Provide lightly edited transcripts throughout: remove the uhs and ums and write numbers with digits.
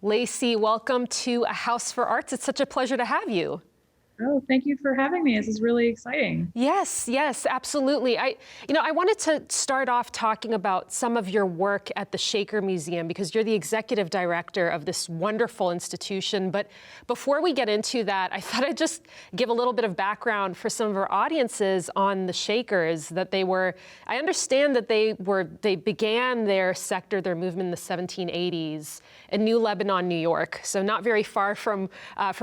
Lacey, welcome to A House for Arts. It's such a pleasure to have you. Oh, thank you for having me. This is really exciting. Yes, absolutely. I wanted to start off talking about some of your work at the Shaker Museum because you're the executive director of this wonderful institution. But before we get into that, I thought I'd just give a little bit of background for some of our audiences on the Shakers. I understand that they began their sector, their movement in the 1780s in New Lebanon, New York. So not very far from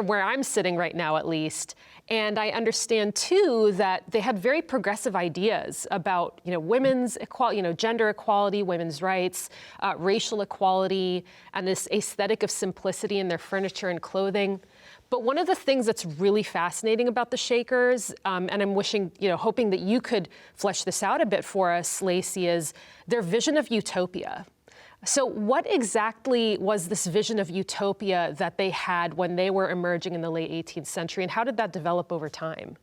where I'm sitting right now, at least. And I understand, too, that they had very progressive ideas about, women's equality, gender equality, women's rights, racial equality, and this aesthetic of simplicity in their furniture and clothing. But one of the things that's really fascinating about the Shakers, and I'm hoping that you could flesh this out a bit for us, Lacey, is their vision of utopia. So what exactly was this vision of utopia that they had when they were emerging in the late 18th century, and how did that develop over time?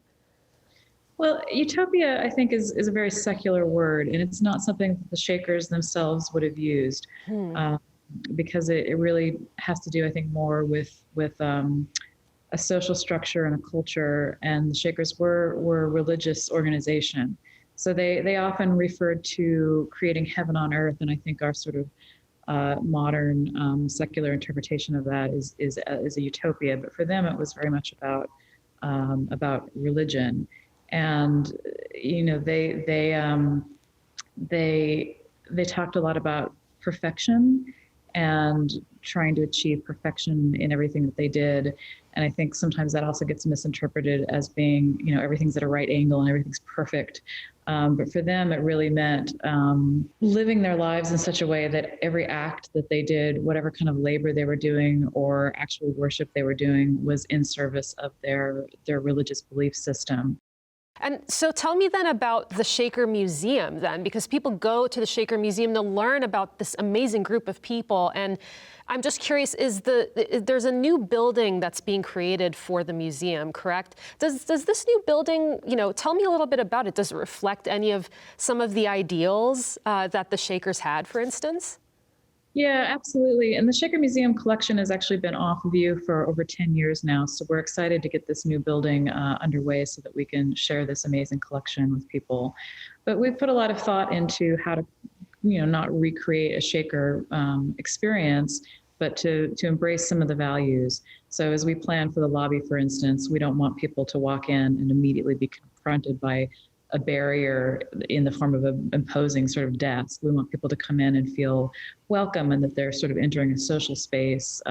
Well, utopia, I think, is a very secular word, and it's not something that the Shakers themselves would have used, because it really has to do, I think, more with a social structure and a culture. And the Shakers were a religious organization, so they often referred to creating heaven on earth, and I think our sort of modern secular interpretation of that is a utopia. But for them, it was very much about religion, and they talked a lot about perfection and trying to achieve perfection in everything that they did. And I think sometimes that also gets misinterpreted as being, everything's at a right angle and everything's perfect. But for them, it really meant living their lives in such a way that every act that they did, whatever kind of labor they were doing or actual worship they were doing, was in service of their religious belief system. And so tell me then about the Shaker Museum then, because people go to the Shaker Museum to learn about this amazing group of people. And I'm just curious, there's a new building that's being created for the museum, correct? Does this new building, tell me a little bit about it. Does it reflect some of the ideals that the Shakers had, for instance? Yeah, absolutely. And the Shaker Museum collection has actually been off view for over 10 years now. So we're excited to get this new building underway so that we can share this amazing collection with people. But we've put a lot of thought into how to, not recreate a Shaker experience, but to embrace some of the values. So as we plan for the lobby, for instance, we don't want people to walk in and immediately be confronted by a barrier in the form of an imposing sort of desk. We want people to come in and feel welcome and that they're sort of entering a social space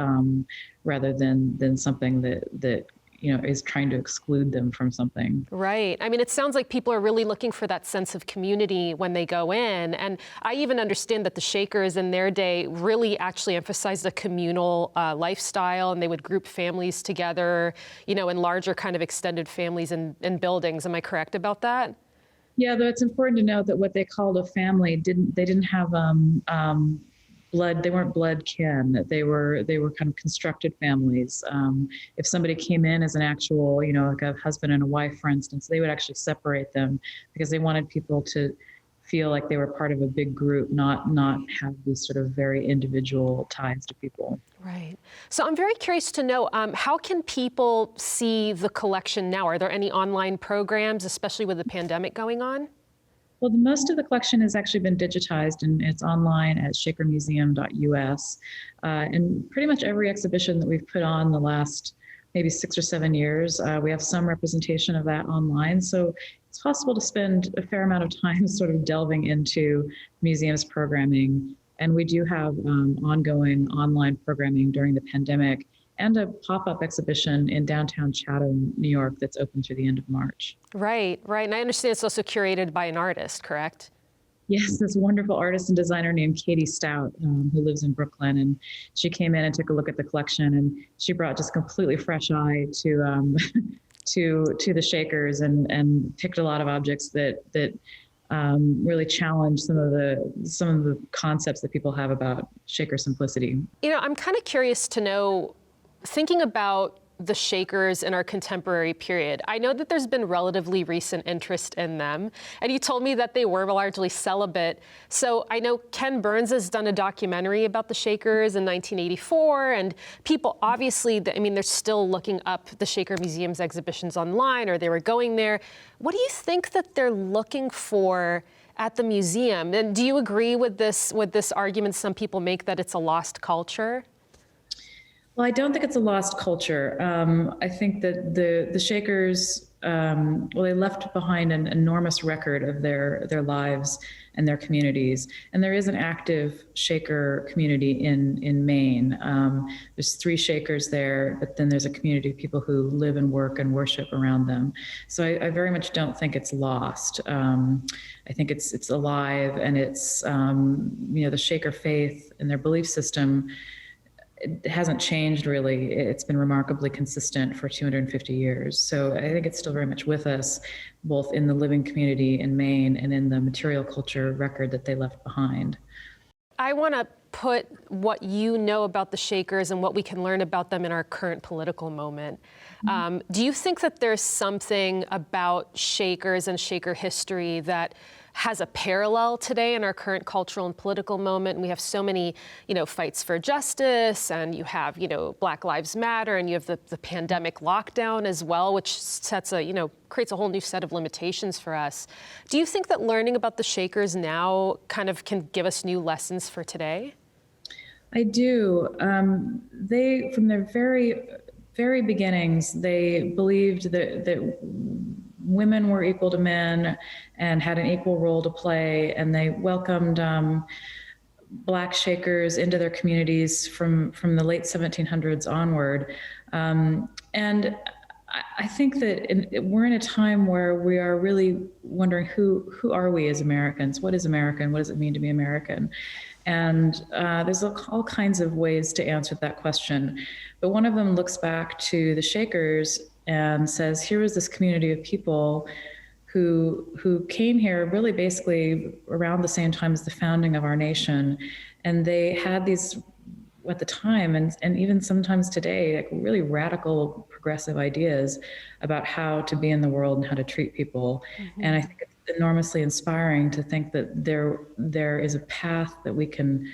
rather than something that is trying to exclude them from something. Right. I mean, it sounds like people are really looking for that sense of community when they go in. And I even understand that the Shakers in their day really actually emphasized a communal lifestyle, and they would group families together, in larger kind of extended families in buildings. Am I correct about that? Yeah, though it's important to note that what they called a family didn't have blood. They weren't blood kin. They were kind of constructed families. If somebody came in as an actual, like a husband and a wife, for instance, they would actually separate them because they wanted people to feel like they were part of a big group, not have these sort of very individual ties to people. Right. So I'm very curious to know, how can people see the collection now? Are there any online programs, especially with the pandemic going on? Well, most of the collection has actually been digitized, and it's online at shakermuseum.us. And pretty much every exhibition that we've put on the last maybe 6 or 7 years, we have some representation of that online. So it's possible to spend a fair amount of time sort of delving into museum's programming. And we do have ongoing online programming during the pandemic, and a pop-up exhibition in downtown Chatham, New York, that's open through the end of March. Right. And I understand it's also curated by an artist, correct? Yes, this wonderful artist and designer named Katie Stout, who lives in Brooklyn, and she came in and took a look at the collection, and she brought just completely fresh eye to to the Shakers, and picked a lot of objects that really challenge some of the concepts that people have about Shaker simplicity. I'm kind of curious to know, thinking about the Shakers in our contemporary period? I know that there's been relatively recent interest in them, and you told me that they were largely celibate. So I know Ken Burns has done a documentary about the Shakers in 1984, and people obviously, I mean, they're still looking up the Shaker Museum's exhibitions online, or they were going there. What do you think that they're looking for at the museum? And do you agree with this argument some people make that it's a lost culture? Well, I don't think it's a lost culture. I think that the Shakers, well, they left behind an enormous record of their lives and their communities. And there is an active Shaker community in Maine. There's 3 Shakers there, but then there's a community of people who live and work and worship around them. So I very much don't think it's lost. I think it's alive, and it's, the Shaker faith and their belief system, it hasn't changed really. It's been remarkably consistent for 250 years. So I think it's still very much with us, both in the living community in Maine and in the material culture record that they left behind. I want to put what you know about the Shakers and what we can learn about them in our current political moment. Do you think that there's something about Shakers and Shaker history that has a parallel today in our current cultural and political moment? And we have so many, fights for justice, and you have, Black Lives Matter, and you have the pandemic lockdown as well, which sets creates a whole new set of limitations for us. Do you think that learning about the Shakers now kind of can give us new lessons for today? I do. They, from their very, very beginnings, they believed that women were equal to men and had an equal role to play, and they welcomed Black Shakers into their communities from the late 1700s onward. And I think that we're in a time where we are really wondering who are we as Americans? What is American? What does it mean to be American? And there's all kinds of ways to answer that question. But one of them looks back to the Shakers and says, here was this community of people who came here really basically around the same time as the founding of our nation. And they had these, at the time, and even sometimes today, like really radical progressive ideas about how to be in the world and how to treat people. Mm-hmm. And I think it's enormously inspiring to think that there is a path that we can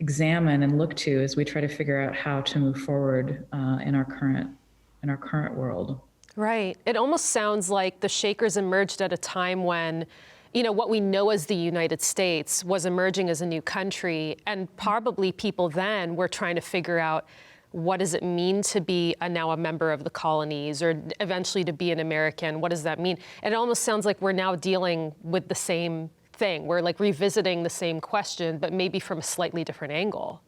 examine and look to as we try to figure out how to move forward in our current world. Right. It almost sounds like the Shakers emerged at a time when, what we know as the United States was emerging as a new country, and probably people then were trying to figure out, what does it mean to be now a member of the colonies, or eventually to be an American? What does that mean? And it almost sounds like we're now dealing with the same thing. We're like revisiting the same question, but maybe from a slightly different angle.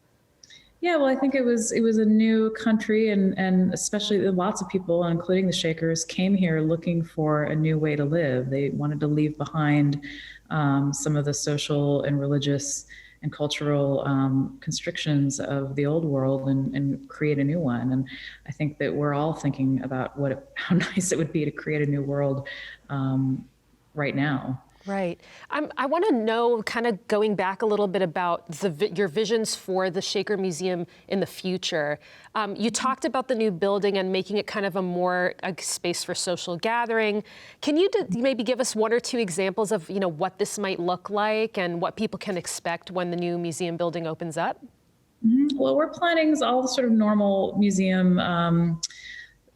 Yeah, well, I think it was a new country, and especially lots of people, including the Shakers, came here looking for a new way to live. They wanted to leave behind some of the social and religious and cultural constrictions of the old world and create a new one. And I think that we're all thinking about how nice it would be to create a new world right now. Right. I want to know, kind of going back a little bit about your visions for the Shaker Museum in the future. You talked about the new building and making it kind of a space for social gathering. Can you maybe give us 1 or 2 examples of, what this might look like and what people can expect when the new museum building opens up? Mm-hmm. Well, we're planning all the sort of normal museum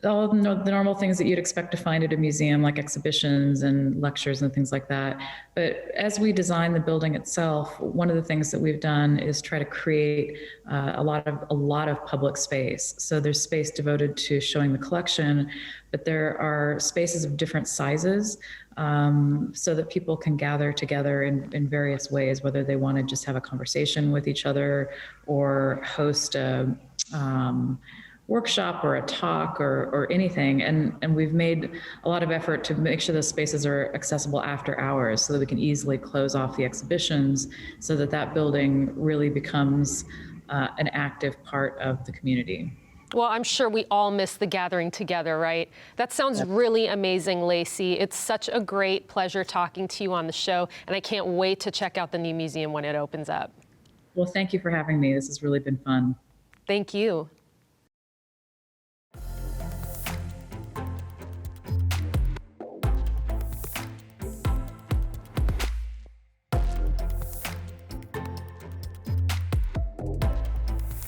all the normal things that you'd expect to find at a museum, like exhibitions and lectures and things like that. But as we design the building itself, one of the things that we've done is try to create a lot of public space. So there's space devoted to showing the collection, but there are spaces of different sizes so that people can gather together in various ways, whether they want to just have a conversation with each other or host a workshop or a talk or anything. And we've made a lot of effort to make sure the spaces are accessible after hours so that we can easily close off the exhibitions so that building really becomes an active part of the community. Well, I'm sure we all miss the gathering together, right? That sounds really amazing, Lacey. It's such a great pleasure talking to you on the show, and I can't wait to check out the new museum when it opens up. Well, thank you for having me. This has really been fun. Thank you.